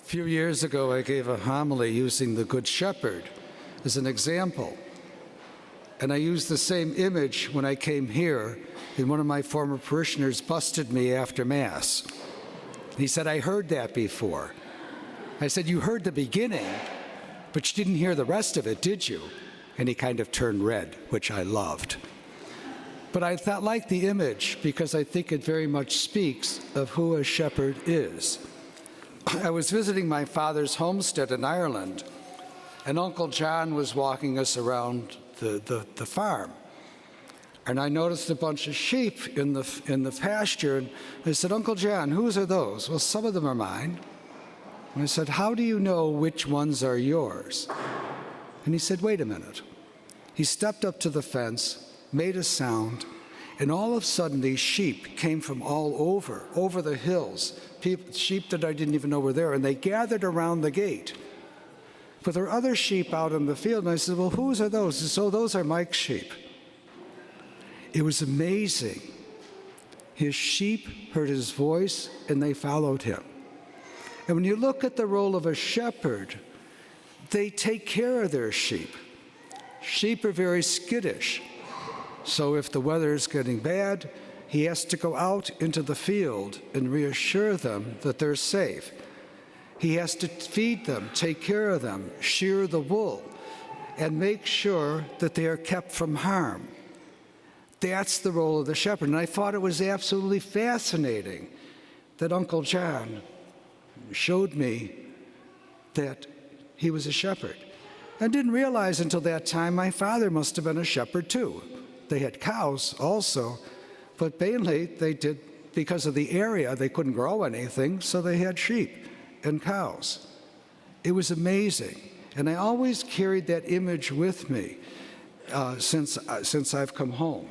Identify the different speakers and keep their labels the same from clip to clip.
Speaker 1: few years ago, I gave a homily using the Good Shepherd as an example. And I used the same image when I came here, and one of my former parishioners busted me after Mass. He said, "I heard that before." I said, "You heard the beginning, but you didn't hear the rest of it, did you?" And he kind of turned red, which I loved. But I like the image because I think it very much speaks of who a shepherd is. I was visiting my father's homestead in Ireland, and Uncle John was walking us around the farm. And I noticed a bunch of sheep in the pasture, and I said, "Uncle John, whose are those?" "Well, some of them are mine." And I said, "How do you know which ones are yours?" And he said, "Wait a minute." He stepped up to the fence, made a sound, and all of a sudden these sheep came from all over the hills, sheep that I didn't even know were there, and they gathered around the gate. But there were other sheep out in the field, and I said, "Well, whose are those?" He said, "Oh, those are Mike's sheep." It was amazing. His sheep heard his voice, and they followed him. And when you look at the role of a shepherd, they take care of their sheep. Sheep are very skittish. So if the weather is getting bad, he has to go out into the field and reassure them that they're safe. He has to feed them, take care of them, shear the wool, and make sure that they are kept from harm. That's the role of the shepherd. And I thought it was absolutely fascinating that Uncle John showed me that he was a shepherd. I didn't realize until that time my father must have been a shepherd too. They had cows also, but mainly they did, because of the area, they couldn't grow anything, so they had sheep and cows. It was amazing. And I always carried that image with me since I've come home.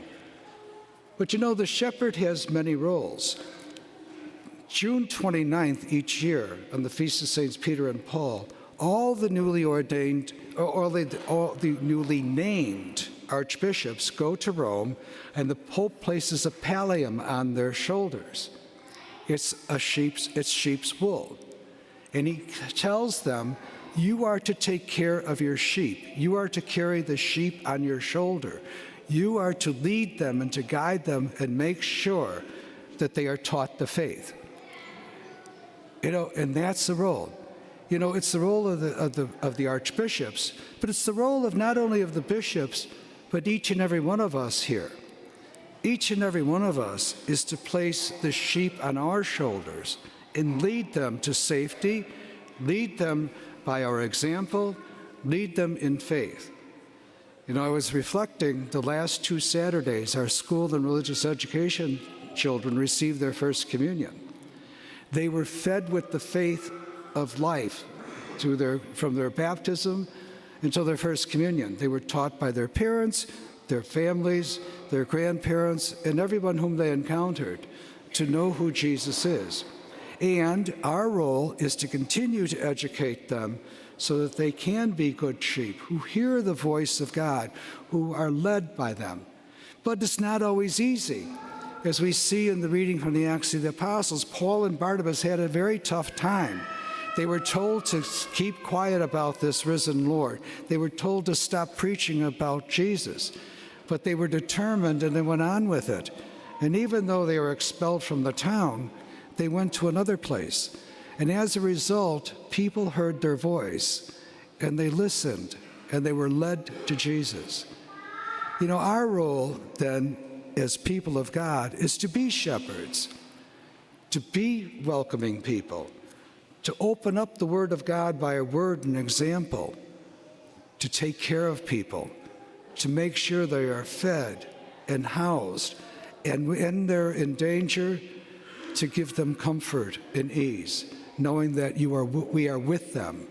Speaker 1: But you know, the shepherd has many roles. June 29th each year, on the Feast of Saints Peter and Paul, all the newly ordained, all the newly named archbishops go to Rome, and the Pope places a pallium on their shoulders. It's sheep's wool. And he tells them, you are to take care of your sheep. You are to carry the sheep on your shoulder. You are to lead them and to guide them and make sure that they are taught the faith. You know, and that's the role. You know, it's the role of the archbishops, but it's the role of not only of the bishops, but each and every one of us here. Each and every one of us is to place the sheep on our shoulders and lead them to safety, lead them by our example, lead them in faith. You know, I was reflecting the last 2 Saturdays, our school and religious education children received their first communion. They were fed with the faith of life from their baptism until their first communion. They were taught by their parents, their families, their grandparents, and everyone whom they encountered to know who Jesus is. And our role is to continue to educate them so that they can be good sheep who hear the voice of God, who are led by them. But it's not always easy. As we see in the reading from the Acts of the Apostles, Paul and Barnabas had a very tough time. They were told to keep quiet about this risen Lord. They were told to stop preaching about Jesus. But they were determined, and they went on with it. And even though they were expelled from the town, they went to another place. And as a result, people heard their voice, and they listened, and they were led to Jesus. You know, our role then as people of God is to be shepherds, to be welcoming people, to open up the Word of God by a word and example, to take care of people, to make sure they are fed and housed, and when they're in danger, to give them comfort and ease, knowing that we are with them.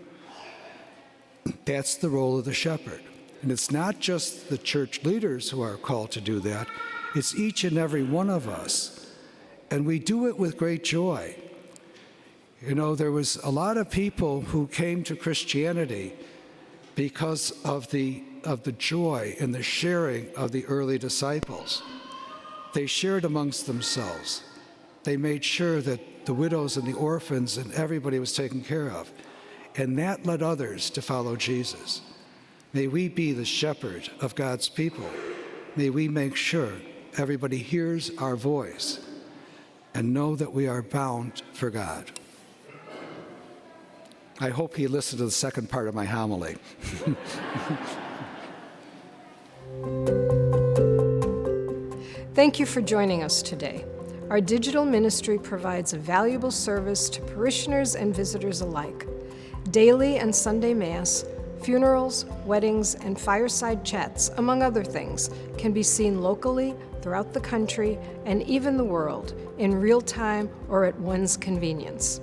Speaker 1: That's the role of the shepherd. And it's not just the church leaders who are called to do that, it's each and every one of us. And we do it with great joy. You know, there was a lot of people who came to Christianity because of the joy and the sharing of the early disciples. They shared amongst themselves. They made sure that the widows and the orphans, and everybody was taken care of. And that led others to follow Jesus. May we be the shepherd of God's people. May we make sure everybody hears our voice and know that we are bound for God. I hope he listened to the second part of my homily.
Speaker 2: Thank you for joining us today. Our digital ministry provides a valuable service to parishioners and visitors alike. Daily and Sunday Mass, funerals, weddings, and fireside chats, among other things, can be seen locally, throughout the country, and even the world, in real time or at one's convenience.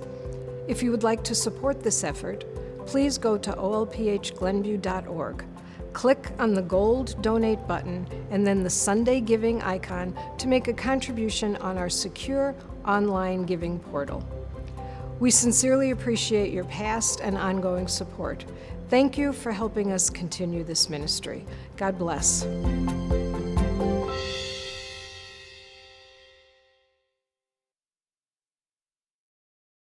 Speaker 2: If you would like to support this effort, please go to olphglenview.org. Click on the gold Donate button and then the Sunday Giving icon to make a contribution on our secure online giving portal. We sincerely appreciate your past and ongoing support. Thank you for helping us continue this ministry. God bless.